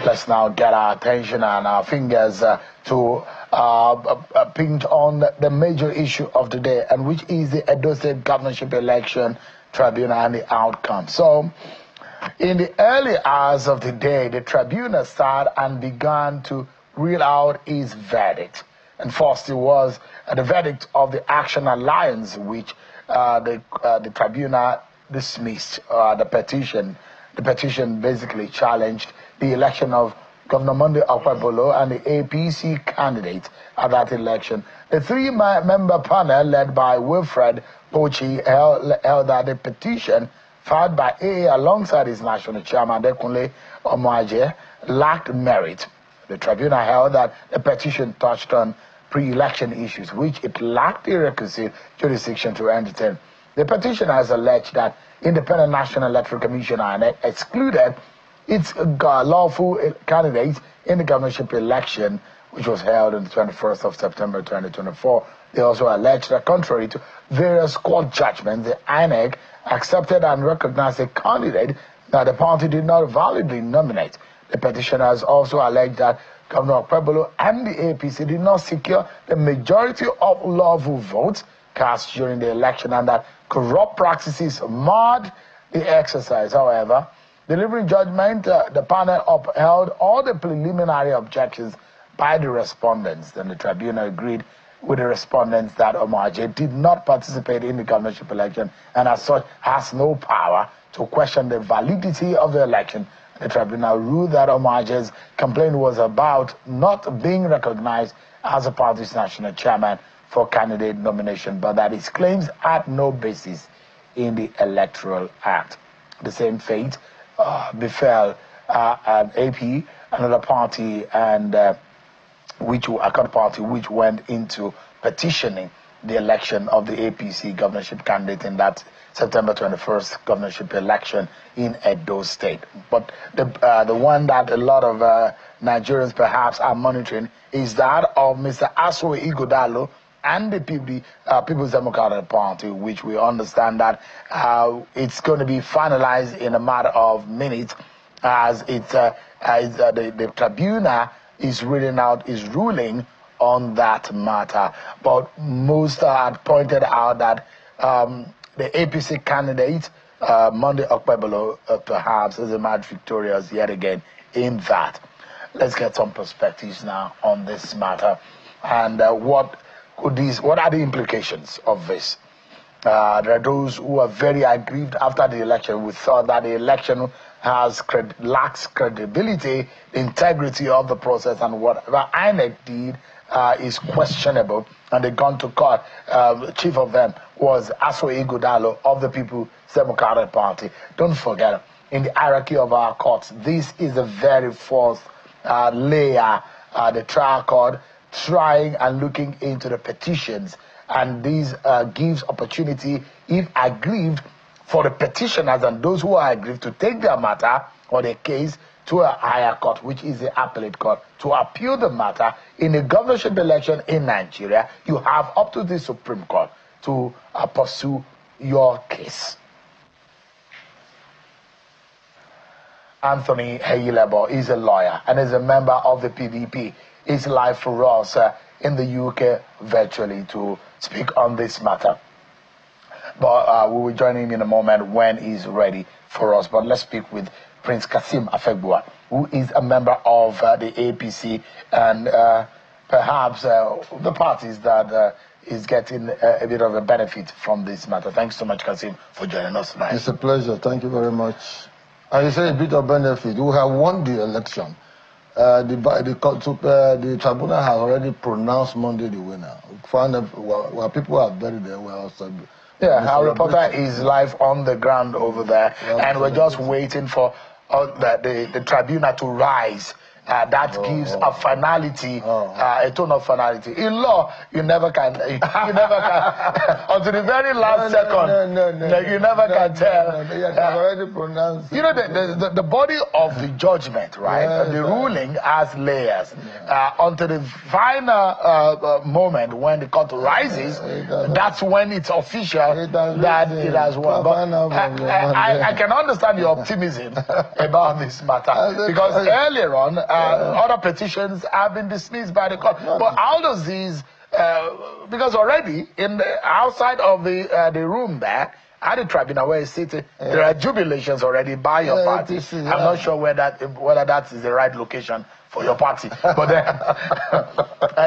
Let's now get our attention and our fingers to pinch on the major issue of the day, and which is the Edo State Governorship Election Tribunal and the outcome. So, in the early hours of the day, the Tribunal started and began to read out its verdict. And first, it was the verdict of the Action Alliance, which the Tribunal dismissed the petition. The petition basically challenged the election of Governor Monday Okpebholo and the APC candidate at that election. The three-member panel, led by Wilfred Pochi, held that the petition filed by AA alongside his national chairman, Dekunle Omoaje, lacked merit. The tribunal held that the petition touched on pre-election issues, which it lacked the requisite jurisdiction to entertain. The petition has alleged that Independent National Electoral Commission excluded its lawful candidates in the governorship election, which was held on the 21st of September 2024. They also alleged that, contrary to various court judgments, the INEC accepted and recognized a candidate that the party did not validly nominate. The petitioners also alleged that Governor Okpebholo and the APC did not secure the majority of lawful votes cast during the election, and that corrupt practices marred the exercise. However, delivering judgment, the panel upheld all the preliminary objections by the respondents. Then the tribunal agreed with the respondents that Omoaje did not participate in the governorship election and as such has no power to question the validity of the election. The tribunal ruled that Omoaje's complaint was about not being recognized as a party's national chairman for candidate nomination, but that his claims had no basis in the Electoral Act. The same fate befell an AP, another party, and a third party which went into petitioning the election of the APC governorship candidate in that September 21st governorship election in Edo State. But the one that a lot of Nigerians perhaps are monitoring is that of Mr. Asue Ighodalo and the People's Democratic Party, which we understand that it's going to be finalized in a matter of minutes, as the tribunal is reading out its ruling on that matter. But most had pointed out that the APC candidate, Monday Okpebholo, perhaps is emerged victorious yet again in that. Let's get some perspectives now on this matter, and what are the implications of this? There are those who are very aggrieved after the election. We thought that the election lacks credibility, the integrity of the process, and whatever INEC did is questionable, and they gone to court. Chief of them was Asue Ighodalo of the People's Democratic Party. Don't forget, in the hierarchy of our courts, this is a very first layer, the trial court trying and looking into the petitions, and this gives opportunity, if aggrieved, for the petitioners and those who are aggrieved to take their matter or their case to a higher court, which is the appellate court, to appeal the matter. In a governorship election in Nigeria, you have up to the Supreme Court to pursue your case. Anthony Heyilebo is a lawyer and is a member of the PDP. He's live for us in the UK virtually to speak on this matter. But we will join him in a moment when he's ready for us. But let's speak with Prince Kasim Afegbua, who is a member of the APC and perhaps the parties that is getting a bit of a benefit from this matter. Thanks so much, Kasim, for joining us tonight. It's a pleasure. Thank you very much. And you say a bit of benefit. We have won the election. The tribunal has already pronounced Monday the winner. We found that while people are buried there, we're also... Yeah, our reporter is live on the ground over there, and we're just waiting for the tribunal to rise that gives a finality, a tone of finality. In law, you never can, until the very last second, you never can tell. Already pronounced. You know, the body of the judgment, right? The ruling has layers. Until the final moment when the court rises, that's when it's official that it has won. But I can understand your optimism about this matter, because earlier on, other petitions have been dismissed by the court. But how does these, because already outside of the room there, at the tribunal where it's sitting, there are jubilations already by your party. I'm not sure whether that is the right location for your party. But then,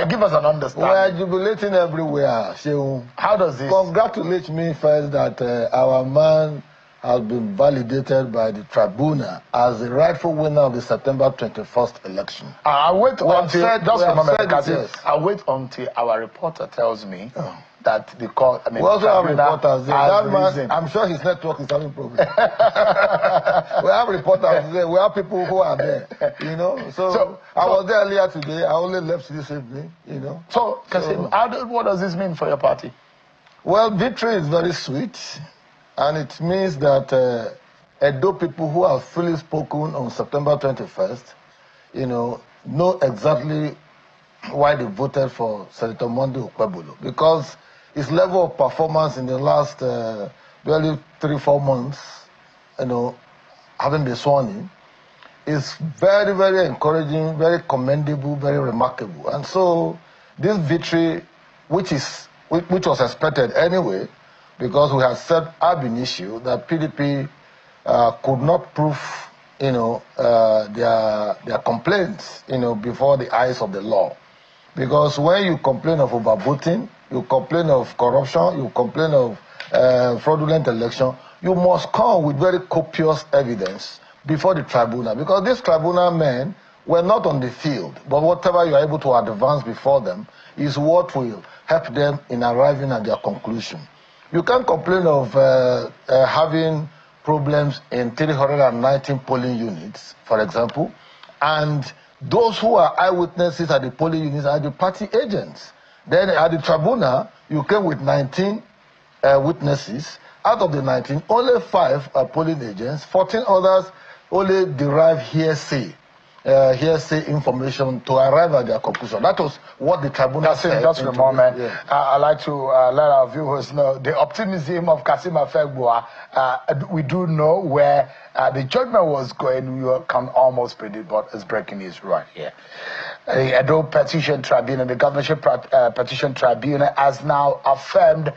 give us an understanding. We are jubilating everywhere. So how does this? Congratulate me first that our man has been validated by the tribunal as the rightful winner of the September 21st election. I'll wait until, I'll wait until our reporter tells me that the court, we also have reporters there. That man, I'm sure his network is having problems. We have reporters there. We have people who are there, you know. So I was there earlier today. I only left this evening, you know. So, Kasim, what does this mean for your party? Well, victory is very sweet. And it means that Edo people who have freely spoken on September 21st, you know exactly why they voted for Senator Monday Okpebholo, because his level of performance in the last barely 3-4 months, you know, having been sworn in, is very, very encouraging, very commendable, very remarkable. And so this victory, which was expected anyway, because we have said ab initio that PDP could not prove, you know, their complaints, you know, before the eyes of the law. Because when you complain of overvoting, you complain of corruption, you complain of fraudulent election, you must come with very copious evidence before the tribunal. Because these tribunal men were not on the field, but whatever you are able to advance before them is what will help them in arriving at their conclusion. You can't complain of having problems in 319 polling units, for example, and those who are eyewitnesses at the polling units are the party agents. Then at the tribunal, you came with 19 witnesses. Out of the 19, only 5 are polling agents. 14 others only derive hearsay information to arrive at their conclusion. That was what the tribunal said. Just a moment. I'd like to let our viewers know the optimism of Kasim Afegbua. We do know where the judgment was going. We can almost predict, but it's breaking news right here. The Edo Petition Tribunal, the Governorship Petition Tribunal, has now affirmed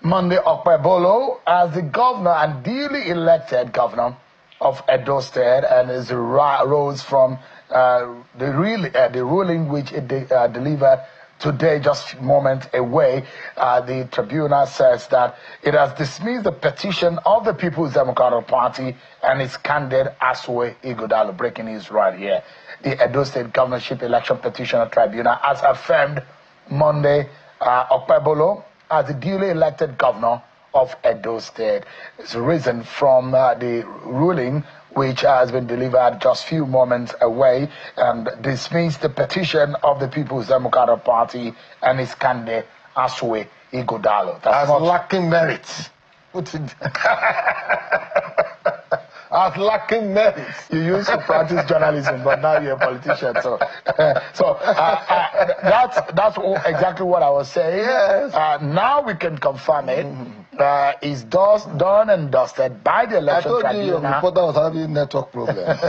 Monday Okpebholo as the governor and duly elected governor of Edo State, and is rose from the ruling which it delivered today, just moments away. The tribunal says that it has dismissed the petition of the People's Democratic Party and its candidate Aswe Ighodalo. Breaking news right here. The Edo State Governorship Election Petitioner Tribunal has affirmed Monday Okpebholo as the duly elected governor of Edo State. It's risen from the ruling which has been delivered just few moments away and dismissed the petition of the People's Democratic Party and its candidate Aswe Ighodalo. That's lacking merit. As lacking merit. You used to practice journalism, but now you're a politician. So, that's exactly what I was saying. Yes. Now we can confirm it. Is done and dusted by the election tribunal. I told you your reporter was having network problems.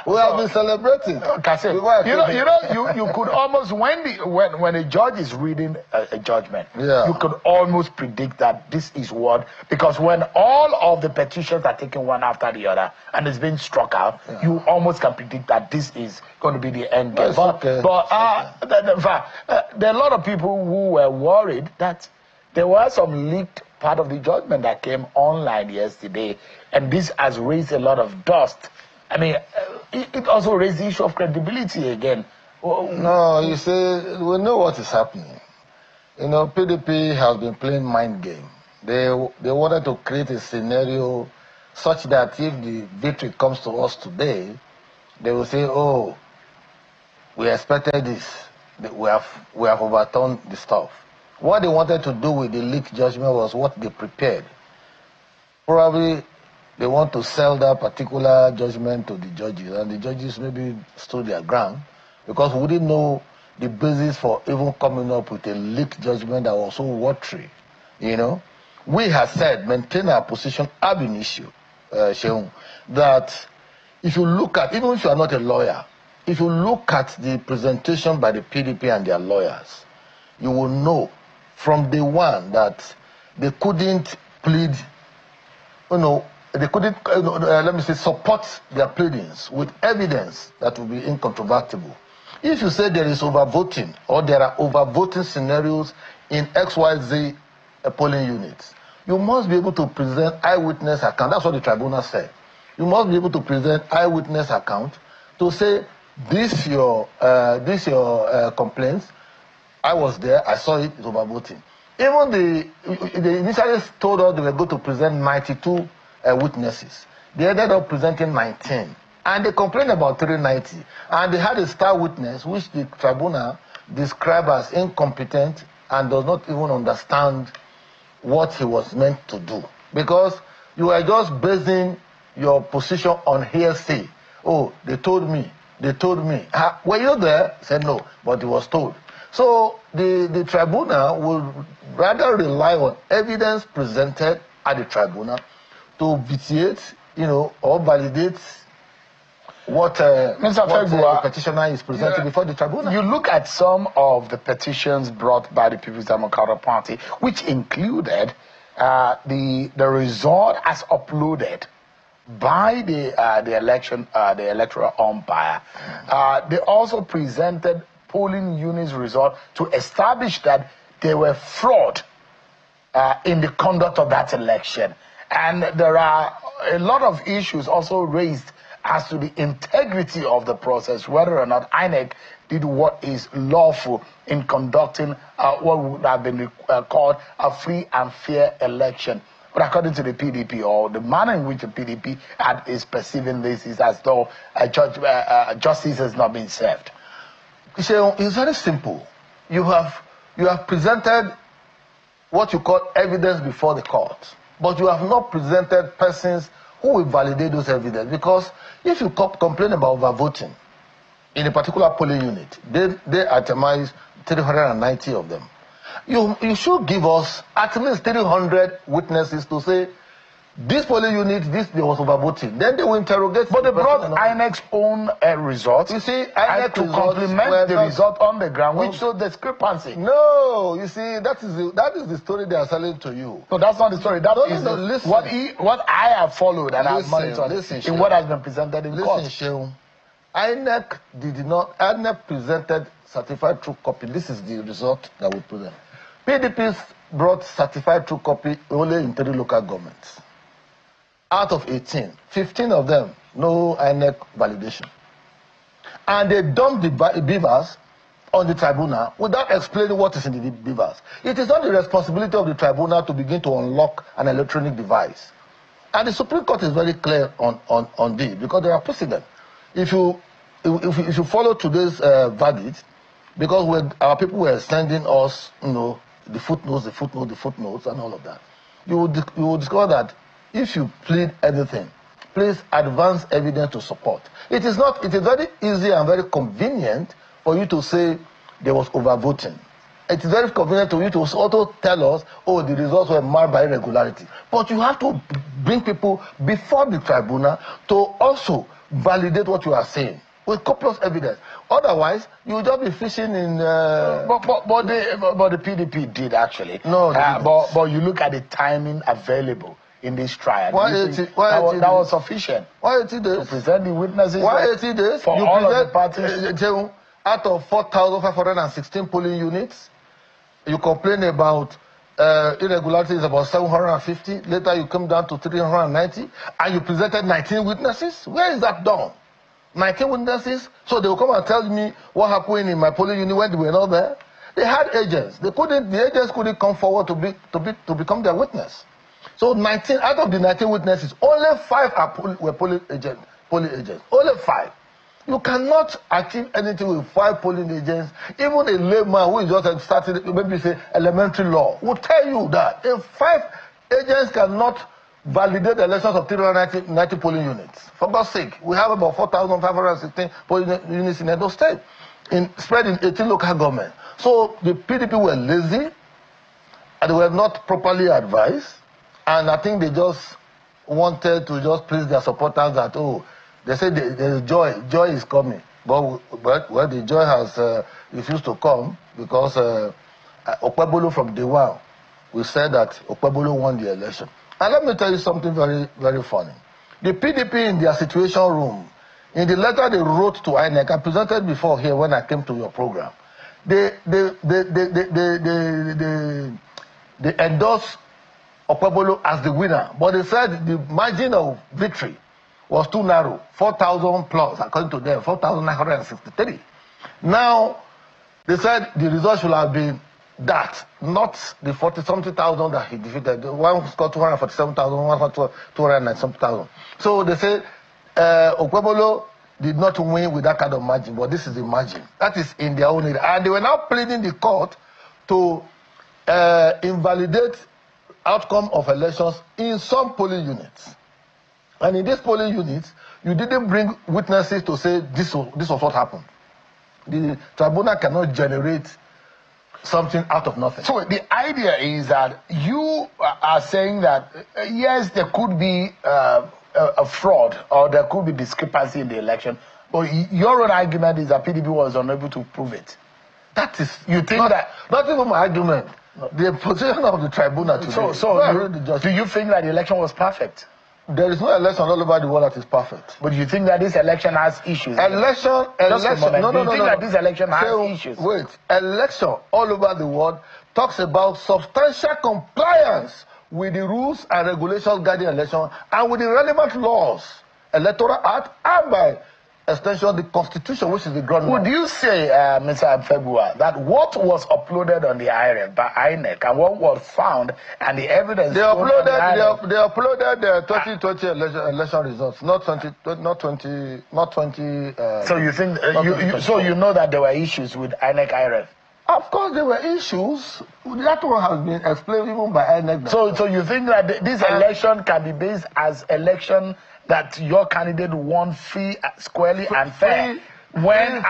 We have been celebrating. Kasim, you could almost, when a judge is reading a judgment, you could almost predict that this is what, because when all of the petitions are taken one after the other and it's being struck out, you almost can predict that this is going to be the end game. But there are a lot of people who were worried that there was some leaked part of the judgment that came online yesterday, and this has raised a lot of dust. I mean, it also raised the issue of credibility again. No, you see, we know what is happening. You know, PDP has been playing mind game. They wanted to create a scenario such that if the victory comes to us today, they will say, oh, we expected this. We have overturned the stuff. What they wanted to do with the leaked judgment was what they prepared. Probably they want to sell that particular judgment to the judges, and the judges maybe stood their ground because we didn't know the basis for even coming up with a leaked judgment that was so watery. You know, we have said, maintain our position ab initio, Sheung, that if you look at, even if you are not a lawyer, if you look at the presentation by the PDP and their lawyers, you will know from day one that they couldn't plead, they couldn't, let me say, support their pleadings with evidence that will be incontrovertible. If you say there is overvoting or there are overvoting scenarios in XYZ polling units, you must be able to present eyewitness account. That's what the tribunal said. You must be able to present eyewitness account to say, this your complaints. I was there. I saw it. It's overvoting. Even they initially told us they were going to present 92 witnesses. They ended up presenting 19, and they complained about 390. And they had a star witness, which the tribunal described as incompetent and does not even understand what he was meant to do, because you are just basing your position on hearsay. Oh, they told me. They told me. Were you there? Said no, but he was told. So the tribunal will rather rely on evidence presented at the tribunal to vitiate, or validate what the petitioner is presenting before the tribunal. You look at some of the petitions brought by the People's Democratic Party, which included the result as uploaded by the electoral umpire. They also presented polling units result to establish that they were fraud in the conduct of that election. And there are a lot of issues also raised as to the integrity of the process, whether or not INEC did what is lawful in conducting what would have been called a free and fair election. But according to the PDP, or the manner in which the PDP is perceiving this, is as though justice has not been served. So it's very simple. You have presented what you call evidence before the court, but you have not presented persons who will validate those evidence. Because if you complain about overvoting in a particular polling unit, they itemize 390 of them. You should give us at least 300 witnesses to say, this polling unit, there was overvoting. Then they will interrogate. But they brought INEC's own results. You see, INEC to complement the result on the ground, which showed discrepancy. No, you see, that is the story they are selling to you. No, that's not the story. That is what I have followed and I've monitored in what has been presented in court. Listen, INEC presented certified true copy. This is the result that we present. PDP brought certified true copy only in 3 local governments. Out of 18, 15 of them, no INEC validation. And they dumped the beavers on the tribunal without explaining what is in the beavers. It is not the responsibility of the tribunal to begin to unlock an electronic device. And the Supreme Court is very clear on this, because there are precedents. If you follow today's verdict, because our people were sending us, the footnotes, and all of that, you will discover that if you plead anything, please advance evidence to support. It is very easy and very convenient for you to say there was overvoting. It is very convenient to you to also tell us, oh, the results were marred by irregularity. But you have to bring people before the tribunal to also validate what you are saying with copious evidence. Otherwise, you will just be fishing in... But the PDP did actually. No, but you look at the timing available in this trial. That was sufficient. Why 80 days? To present the witnesses. Why 80 days? For all of the parties. Out of 4,516 polling units, you complain about irregularities about 750. Later you come down to 390, and you presented 19 witnesses. Where is that done? 19 witnesses. So they will come and tell me what happened in my polling unit when they were not there. They had agents. The agents couldn't come forward to become their witness. So 19 out of the 19 witnesses, only 5 were polling agents. Only 5. You cannot achieve anything with 5 polling agents. Even a layman who is just started, maybe say elementary law, will tell you that if 5 agents cannot validate the elections of 390 polling units. For God's sake, we have about 4,516 polling units in Edo State, spread in 18 local governments. So the PDP were lazy, and they were not properly advised, and I think they just wanted to just please their supporters that, oh, they said there's joy is coming. But the joy has refused to come because Okpebholo from day one, we said that Okpebholo won the election. And let me tell you something very, very funny. The PDP in their situation room, in the letter they wrote to INEC, I presented before here when I came to your program, they endorsed Okpebholo as the winner, but they said the margin of victory was too narrow, 4,000 plus, according to them, 4,963. Now, they said the result should have been that, not the 40-something thousand that he defeated. One scored 247,000, one scored 290,000. So they say Okpebholo did not win with that kind of margin, but this is the margin. That is in their own area. And they were now pleading the court to invalidate outcome of elections in some polling units. And in these polling units, you didn't bring witnesses to say this was what happened. The tribunal cannot generate something out of nothing. So the idea is that you are saying that, yes, there could be a fraud or there could be discrepancy in the election, but your own argument is that PDP was unable to prove it. That is, you think that... Not even my argument. No. The position of the tribunal today. So do you think that the election was perfect? There is no election all over the world that is perfect. But you think that this election has issues? Election. No. That this election has issues? Wait. Election all over the world talks about substantial compliance with the rules and regulations guiding election and with the relevant laws, Electoral Act, and by extension the Constitution, which is the ground. Would you say, Mr. Afegbua, that what was uploaded on the IRF by INEC and what was found and the evidence they uploaded the 2020 election results, not 20. So you think so you know that there were issues with INEC IRF? Of course, there were issues. That one has been explained even by INEC. So you think that this election can be based as election that your candidate won free, squarely, and fair? When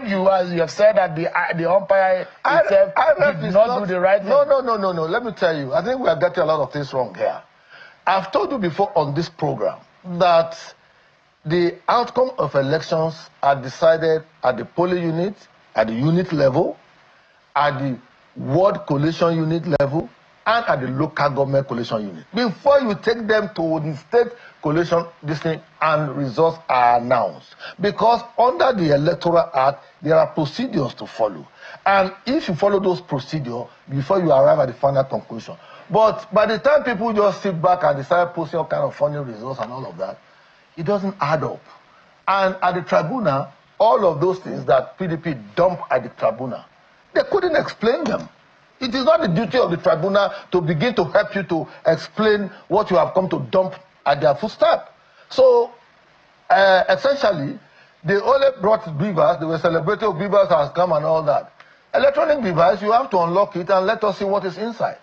you have said that the umpire itself did not do the right thing? No. Let me tell you, I think we are getting a lot of things wrong here. I've told you before on this program that the outcome of elections are decided at the polling unit, at the unit level, at the ward coalition unit level, and at the local government coalition unit. Before you take them to the state coalition district and results are announced. Because under the Electoral Act, there are procedures to follow. And if you follow those procedures, before you arrive at the final conclusion. But by the time people just sit back and decide posting all kind of funny results and all of that, it doesn't add up. And at the tribunal, all of those things that PDP dumped at the tribunal, they couldn't explain them. It is not the duty of the tribunal to begin to help you to explain what you have come to dump at their footstep. So, essentially, they only brought beavers. They were celebrating beavers has come and all that. Electronic device, you have to unlock it and let us see what is inside.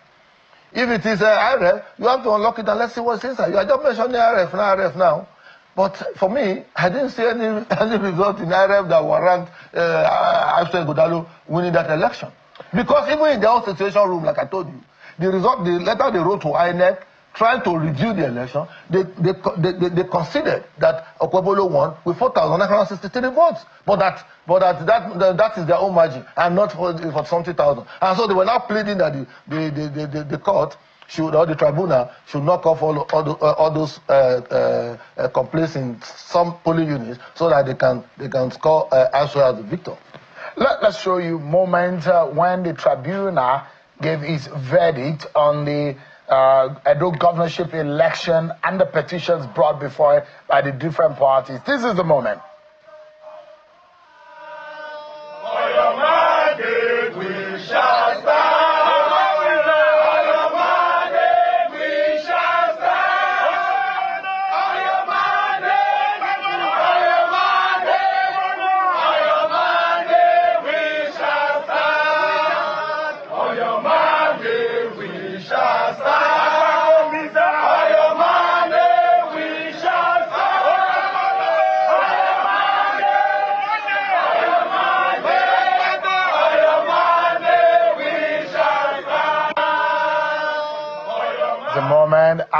If it is IRF, you have to unlock it and let's see what's inside. You are just mentioning IRF now. But for me, I didn't see any result in IRF that warrant Afegbua winning that election. Because even in their own situation room, like I told you, the letter they wrote to INEC trying to review the election, they considered that Okpebholo won with 4,963 votes. But that is their own margin and not for something thousand. And so they were now pleading that the court should, or the tribunal should knock off all those complaints in some polling units so that they can score as well as the victor. Let's show you moment when the tribunal gave its verdict on the Edo governorship election and the petitions brought before it by the different parties. This is the moment. For your mandate we shall stand. For your mandate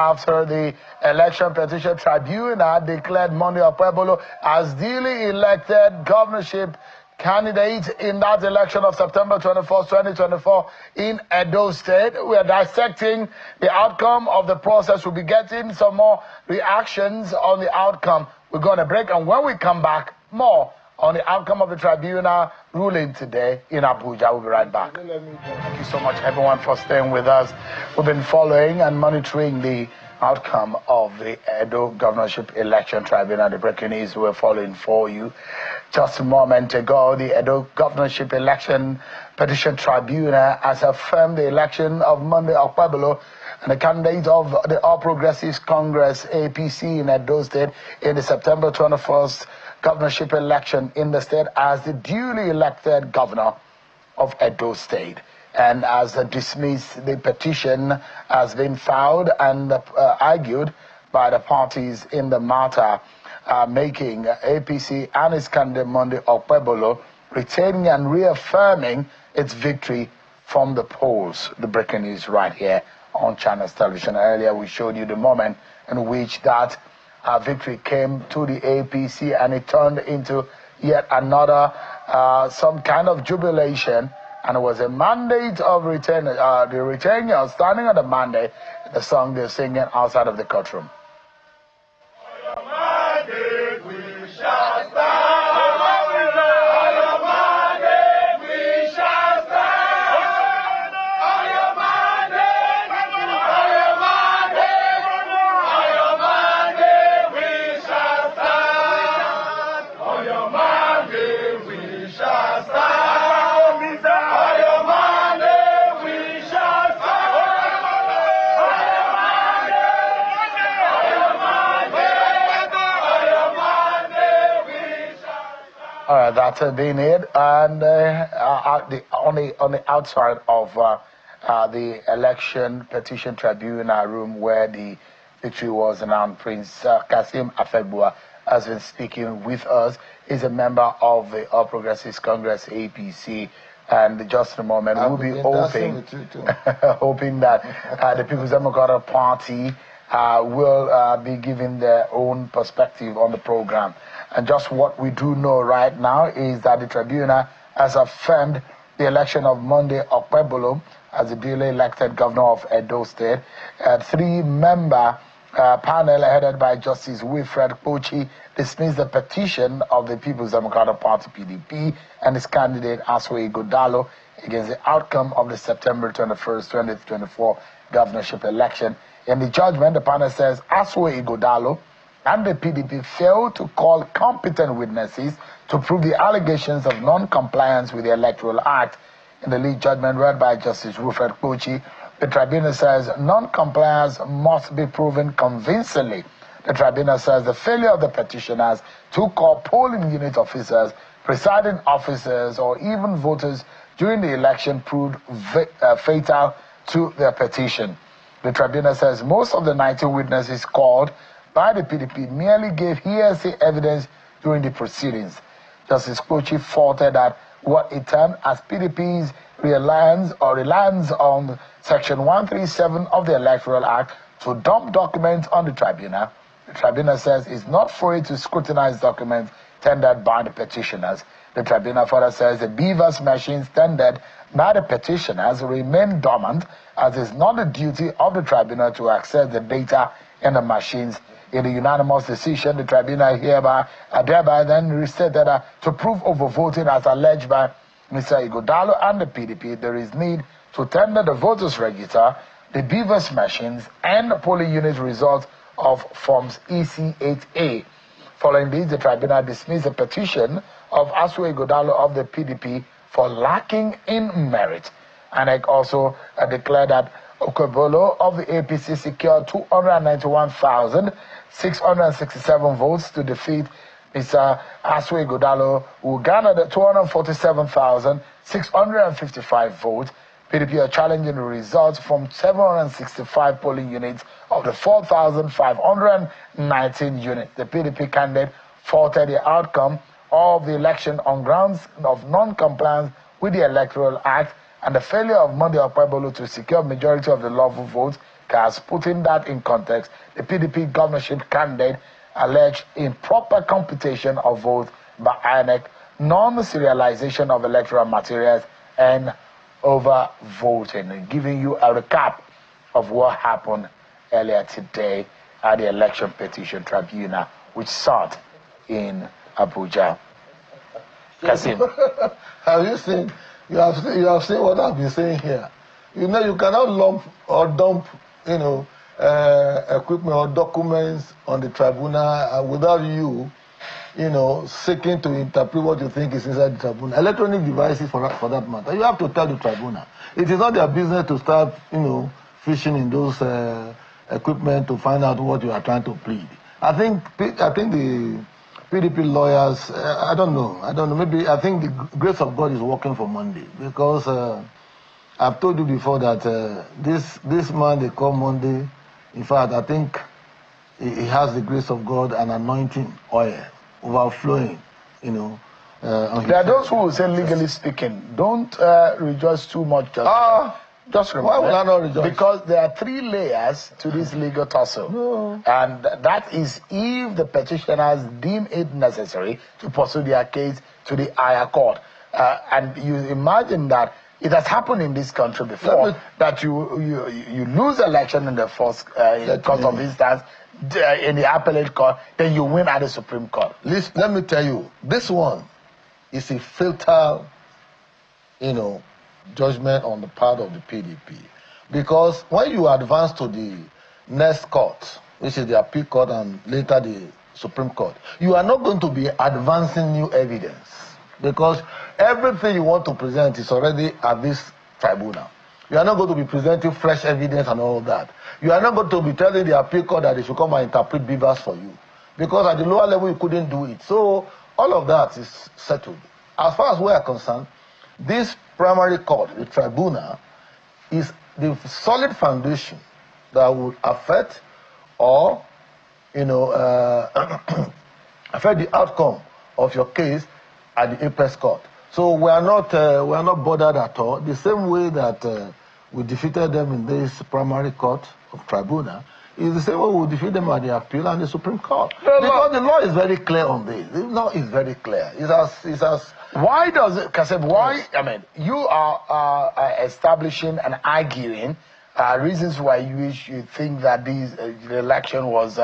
after the Election Petition Tribunal declared Monday Okpebholo as duly elected governorship candidate in that election of September 21st, 2024 in Edo State. We are dissecting the outcome of the process. We'll be getting some more reactions on the outcome. We're going to break, and when we come back, more on the outcome of the tribunal ruling today in Abuja. We'll be right back. Thank you so much, everyone, for staying with us. We've been following and monitoring the outcome of the Edo Governorship Election Tribunal. The breaking news we're following for you. Just a moment ago, the Edo Governorship Election Petition Tribunal has affirmed the election of Monday Okpebholo and the candidate of the All Progressives Congress APC in Edo State in the September 21st governorship election in the state as the duly elected governor of Edo State. And as dismissed, the petition has been filed and argued by the parties in the matter, making APC and its candidate Monday Okpebholo retaining and reaffirming its victory from the polls. The breaking news right here on Channels Television. Earlier we showed you the moment in which that victory came to the APC, and it turned into yet another some kind of jubilation. And it was a mandate of the retainers standing on the mandate, the song they're singing outside of the courtroom. That's been it. And on the outside of the Election Petition Tribunal room where the victory was announced, Prince Kasim Afegbua has been speaking with us. He's a member of the All Progressives Congress APC. And just in a moment, we'll be hoping that the People's Democratic Party will be giving their own perspective on the program. And just what we do know right now is that the tribunal has affirmed the election of Monday Okpebholo as the duly elected governor of Edo State. A three-member panel headed by Justice Wilfred Okpebholo dismissed the petition of the People's Democratic Party (PDP) and its candidate Afegbua against the outcome of the September 21st, 2024 governorship election. In the judgment, the panel says Afegbua and the PDP failed to call competent witnesses to prove the allegations of non-compliance with the Electoral Act. In the lead judgment read by Justice Wilfred Okpebholo, the tribunal says non-compliance must be proven convincingly. The tribunal says the failure of the petitioners to call polling unit officers, presiding officers, or even voters during the election proved fatal to their petition. The tribunal says most of the 19 witnesses called by the PDP merely gave hearsay evidence during the proceedings. Justice Okpebholo faulted that what it termed as PDP's reliance on Section 137 of the Electoral Act to dump documents on the tribunal. The tribunal says it's not for it to scrutinize documents tendered by the petitioners. The tribunal further says the BVAS machines tendered by the petitioners remain dormant, as it's not the duty of the tribunal to access the data in the machines. In the unanimous decision, the tribunal thereby then restated to prove overvoting as alleged by Mr. Ighodalo and the PDP, there is need to tender the voters' register, the BVAS machines, and the polling unit results of Forms EC8A. Following this, the tribunal dismissed the petition of Ighodalo of the PDP for lacking in merit. And it also declared that Okpebholo of the APC secured 291,667 votes to defeat Mr. Ighodalo, who garnered 247,655 votes. PDP are challenging the results from 765 polling units of the 4,519 units. The PDP candidate faulted the outcome of the election on grounds of non-compliance with the Electoral Act and the failure of Monday Okpebholo to secure majority of the lawful votes. Because putting that in context, the PDP governorship candidate alleged improper computation of votes by INEC, non-serialization of electoral materials, and over-voting. Giving you a recap of what happened earlier today at the Election Petition Tribunal, which sat in Abuja. Kasim. Have you seen? You have seen what I've been saying here. You know, you cannot lump or dump, equipment or documents on the tribunal without you, seeking to interpret what you think is inside the tribunal. Electronic devices, for that matter, you have to tell the tribunal. It is not their business to start, fishing in those equipment to find out what you are trying to plead. I think the PDP lawyers, I don't know. Maybe I think the grace of God is working for Monday, because I've told you before that this man they call Monday, in fact, I think he has the grace of God and anointing oil overflowing, on there are those who will say, legally speaking, don't rejoice too much. Just remember, why would I not rejoice? Because there are 3 layers to this legal tussle. No. And that is if the petitioners deem it necessary to pursue their case to the higher court. And you imagine that it has happened in this country before, that you lose election in the first court of instance, in the appellate court, then you win at the Supreme Court. Let me tell you, this one is a fatal, judgment on the part of the PDP. Because when you advance to the next court, which is the appeal court and later the Supreme Court, you are not going to be advancing new evidence, because everything you want to present is already at this tribunal. You are not going to be presenting fresh evidence and all that. You are not going to be telling the appeal court that they should come and interpret beavers for you, because at the lower level you couldn't do it. So all of that is settled. As far as we are concerned, this primary court, the tribunal, is the solid foundation that would affect or, affect the outcome of your case at the apex court. So we are not bothered at all. The same way that we defeated them in this primary court of tribunal is the same way we defeat them at the appeal and the Supreme Court. Because the law is very clear on this. The law is very clear. It's as why does it, Kasim, why, I mean, you are establishing and arguing reasons why you think that the election was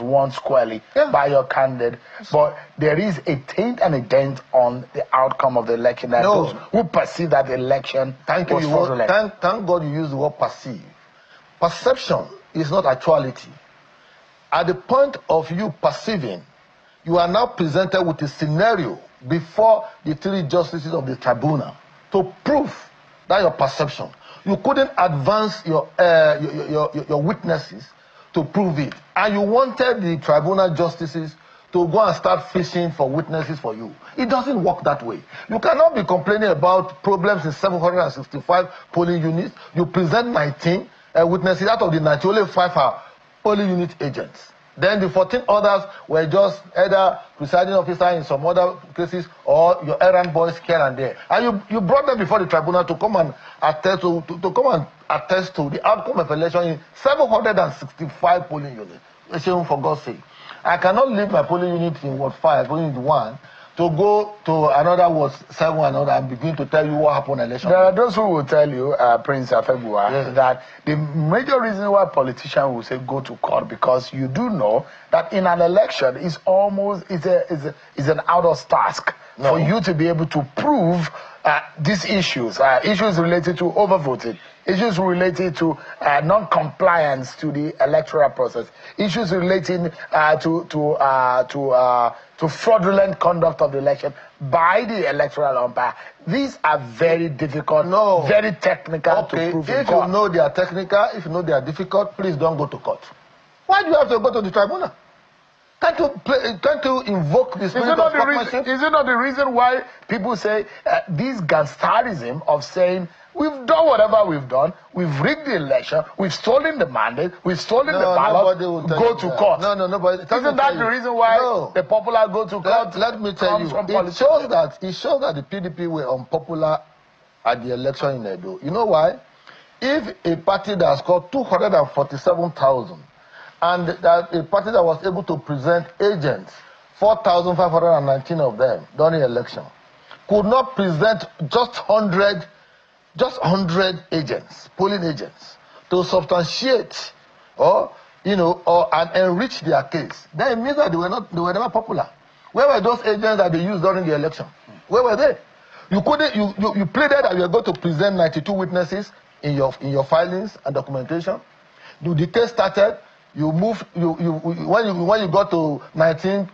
won squarely by your candidate, but there is a taint and a dent on the outcome of the election. And those who perceive that the election was fraudulent. Thank God you used the word perceive. Perception is not actuality. At the point of you perceiving, you are now presented with a scenario before the 3 justices of the tribunal to prove that your perception. You couldn't advance your witnesses to prove it. And you wanted the tribunal justices to go and start fishing for witnesses for you. It doesn't work that way. You cannot be complaining about problems in 765 polling units. You present 19 witnesses. Out of the 19, only 5 are polling unit agents. Then the 14 others were just either presiding officer in some other cases or your errand boys here and there. And you brought them before the tribunal to come and attest to the outcome of election in 765 polling units. For God's sake. I cannot leave my polling unit in Ward 5, polling unit 1, to go to another Ward 7 and begin to tell you what happened in election. There are those who will tell you, Prince Afegbua, that the major reason why politicians will say go to court, because you do know that in an election is an outdoors task for you to be able to prove these issues, issues related to overvoting, issues related to non-compliance to the electoral process, issues relating to fraudulent conduct of the election by the electoral umpire. These are very difficult, very technical to prove. If you know they are technical, if you know they are difficult, please don't go to court. Why do you have to go to the tribunal? Can't you invoke the spirit of workmanship? Is it not the reason why people say this gangsterism of saying, we've done whatever we've done, we've rigged the election, we've stolen the mandate, we've stolen the ballot, go to court? No, nobody. Isn't that the reason why the popular go to court? Let me tell you, it shows that the PDP were unpopular at the election in Edo. You know why? If a party that scored 247,000 and that a party that was able to present agents, 4,519 of them during the election, could not present just 100 agents, polling agents, to substantiate or and enrich their case, then it means that they were never popular. Where were those agents that they used during the election? Where were they? You pleaded that you were going to present 92 witnesses in your filings and documentation. The case started. You moved. When you got to 19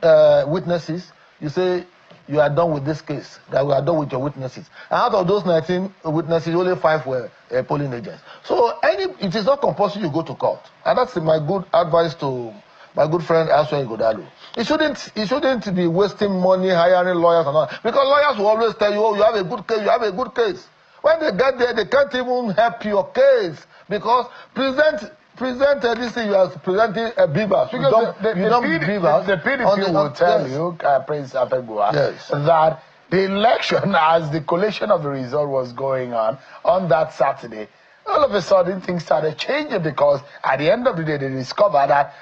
witnesses, you say you are done with this case. That we are done with your witnesses. And out of those 19 witnesses, only 5 were polling agents. So it is not compulsory you go to court. And that's my good advice to my good friend Afegbua. He shouldn't be wasting money hiring lawyers and all. Because lawyers will always tell you, oh, you have a good case, you have a good case. When they get there, they can't even help your case. Because present this thing, you are presenting a beaver. The PDP will tell you, Prince Afegbua, that the election, as the collation of the result was going on that Saturday, all of a sudden things started changing because at the end of the day they discovered that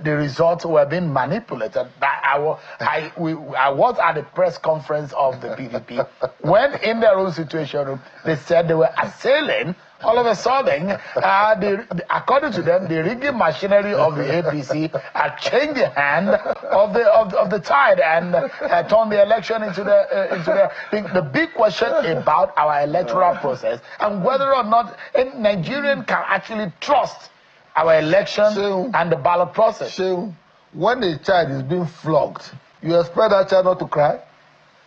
the results were being manipulated. I was at the press conference of the PDP when in their own situation room they said they were assailing. All of a sudden, according to them, the rigging machinery of the APC had changed the hand of the tide and turned the election into the big question about our electoral process and whether or not a Nigerian can actually trust our election and the ballot process. When a child is being flogged, you expect that child not to cry?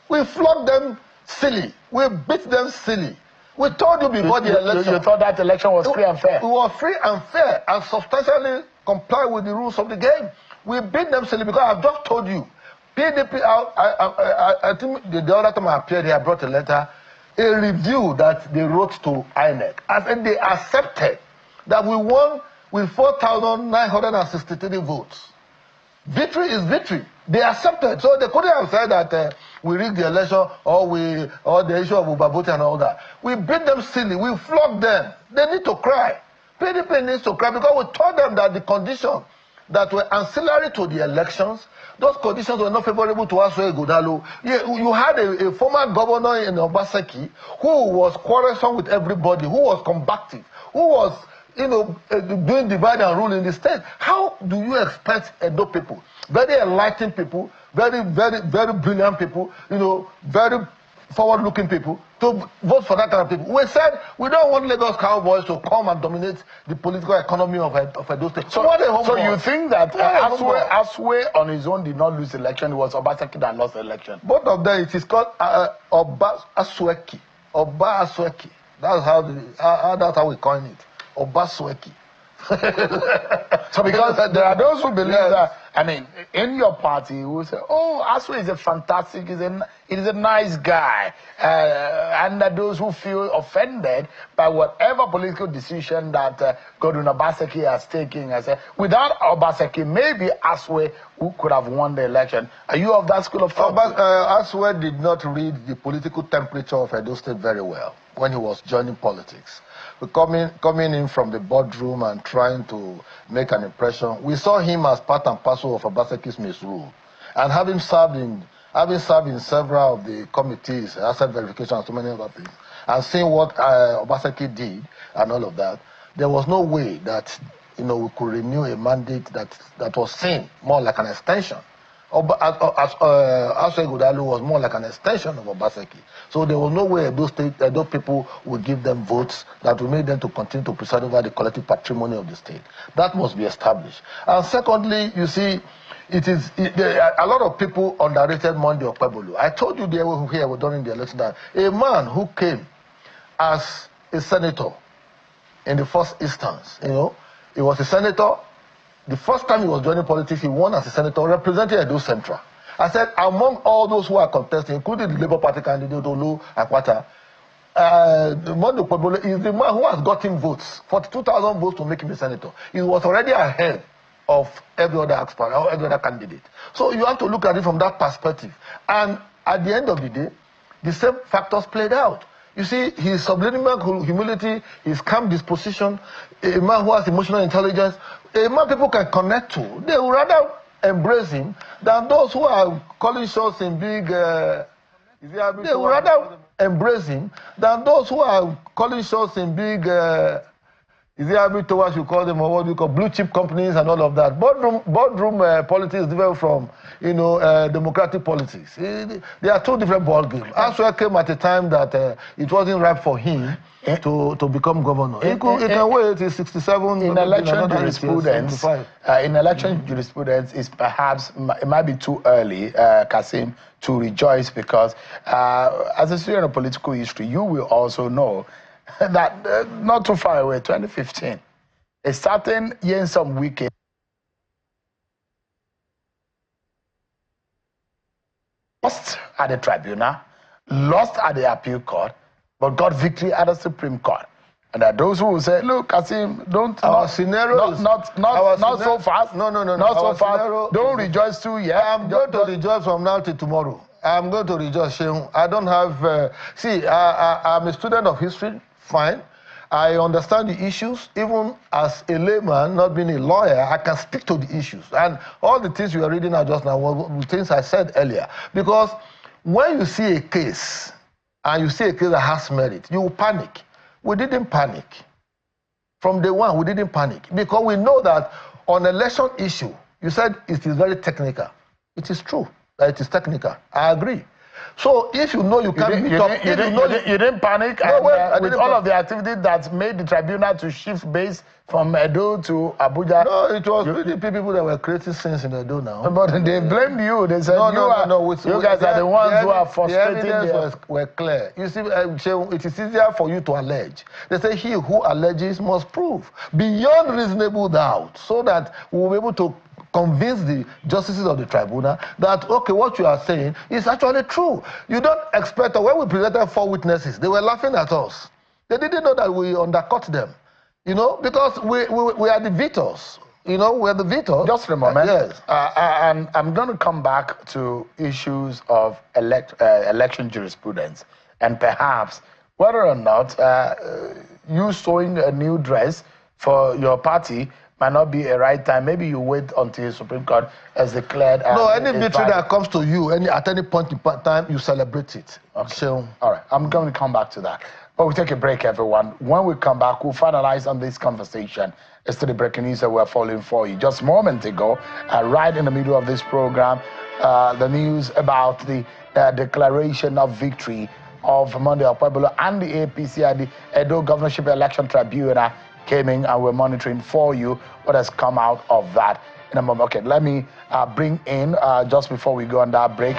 We flogged them silly. We beat them silly. We told you before the election. You thought that election was free and fair? It was free and fair and substantially comply with the rules of the game. We beat them silly because I've just told you. PDP, I think the other time I appeared here, I brought a letter, a review that they wrote to INEC. And they accepted that we won with 4,963 votes. Victory is victory. They accepted. So they couldn't have said that we rigged the election or the issue of Ubabote and all that. We beat them silly. We flogged them. They need to cry. PDP needs to cry because we told them that the conditions that were ancillary to the elections, those conditions were not favorable to Afegbua. You had a former governor in Obaseki who was quarrelsome with everybody, who was combative, who was doing divide and rule in the state. How do you expect Edo people, very enlightened people, very, very, very brilliant people, very forward-looking people, to vote for that kind of people? We said we don't want Lagos cowboys to come and dominate the political economy of Edo State. So you think that Aswe on his own did not lose the election? It was Obaseki that lost the election. Both of them, it is called Oba Asweki. Oba Asweki. That's how we coin it. Obasweki. So because there are those who believe that, I mean, in your party who say, oh, Aswe is a fantastic, he is a nice guy, and that those who feel offended by whatever political decision that Godwin Obaseki has taken, I say, without Obaseki, maybe Aswe who could have won the election. Are you of that school of thought? Aswe did not read the political temperature of Edo State very well when he was joining politics. Coming in from the boardroom and trying to make an impression, we saw him as part and parcel of Obaseki's misrule. And having served in several of the committees, asset verification and so many other things, and seeing what Obaseki did and all of that, there was no way that we could renew a mandate that was seen more like an extension. Afegbua was more like an extension of Obaseki. So there was no way those people would give them votes that would make them to continue to preside over the collective patrimony of the state. That must be established. And secondly, you see, a lot of people underrated Monday Okpebholo. I told you here during the election that a man who came as a senator in the first instance, he was a senator. The first time he was joining politics, he won as a senator representing Edo Central. I said, among all those who are contesting, including the Labour Party candidate, Olu Akwata, Monday Okpebholo is the man who has gotten votes, 42,000 votes to make him a senator. He was already ahead of every other aspirant or every other candidate. So you have to look at it from that perspective. And at the end of the day, the same factors played out. You see, his subliminal humility, his calm disposition, a man who has emotional intelligence, a man people can connect to. They would rather embrace him than those who are calling shots in big... they would rather embrace him than those who are calling shots in big... is it habit towards you call them, or what we call blue chip companies and all of that? Boardroom politics different from, democratic politics. They are two different ball games. Aswell came at a time that it wasn't ripe for him to become governor. He can wait. He's 67. In election jurisprudence, is perhaps it might be too early, Kasim, to rejoice because as a student of political history, you will also know that not too far away, 2015, a certain Yensom Wike lost at the tribunal, lost at the appeal court, but got victory at the Supreme Court. And there are those who will say, look, Kasim, don't... Our scenario is... Not so fast. No. Not so fast. Don't rejoice too yet. I'm going to rejoice from now till tomorrow. I'm going to rejoice, Shehu. I don't have... I'm a student of history. Fine. I understand the issues. Even as a layman, not being a lawyer, I can speak to the issues. And all the things you are reading out just now were things I said earlier. Because when you see a case, and you see a case that has merit, you will panic. We didn't panic. From day one, we didn't panic. Because we know that on election issue, you said it is very technical. It is true that it is technical. I agree. So if you know you can't meet up... You didn't panic with all of the activity that made the tribunal to shift base from Edo to Abuja. No, it was PDP people that were creating sins in Edo now. But they blamed you. They said you guys are the ones who are frustrating. The evidence were clear. You see, it is easier for you to allege. They say he who alleges must prove beyond reasonable doubt so that we will be able to convince the justices of the tribunal that, okay, what you are saying is actually true. You don't expect, when we presented 4 witnesses, they were laughing at us. They didn't know that we undercut them, because we are the victors. We're the victors. Just a moment. Yes. And I'm going to come back to issues of election jurisprudence and perhaps whether or not you sewing a new dress for your party might not be a right time. Maybe you wait until the Supreme Court has declared... No, any victory that comes to you, at any point in time, you celebrate it. Okay. So, all right, I'm going to come back to that. But we'll take a break, everyone. When we come back, we'll finalize on this conversation as to the breaking news that we're following for you. Just a moment ago, right in the middle of this program, the news about the declaration of victory of Monday Okpebholo and the APC at the Edo Governorship Election Tribunal came in, and we're monitoring for you what has come out of that in a moment. Okay, let me bring in, just before we go on that break,